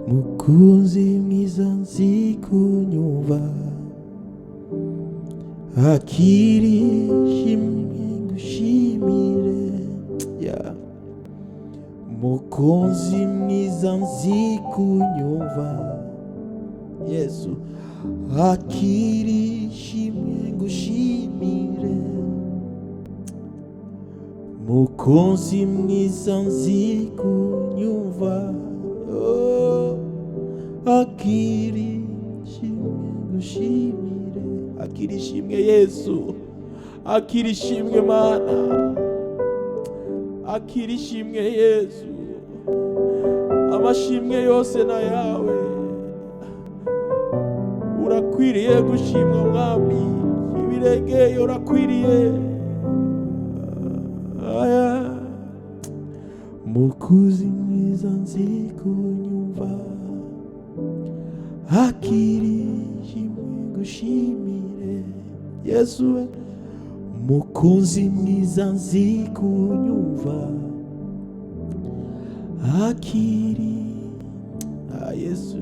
mukunzi mwiza nzi kunyumva, akiri ishimwe ngushimire, mukunzi mwiza nzi kunyumva, Yesu, akiri ishimwe ngushimire, mukunzi mwiza nzi kunyumva, akiri ishimwe ngushimire, akiri ishimwe Yesu, akiri ishimwe Mana, akiri ishimwe Yesu, amashimwe yose na yawe, urakwiriye gushimwa Mwami, ibirenge urakwiriye. Mukunzi mwiza nzi kunyumva, akiri ishimwe ngushimire, Yesu, mukunzi mwiza nzi kunyumva, akiri Yesu.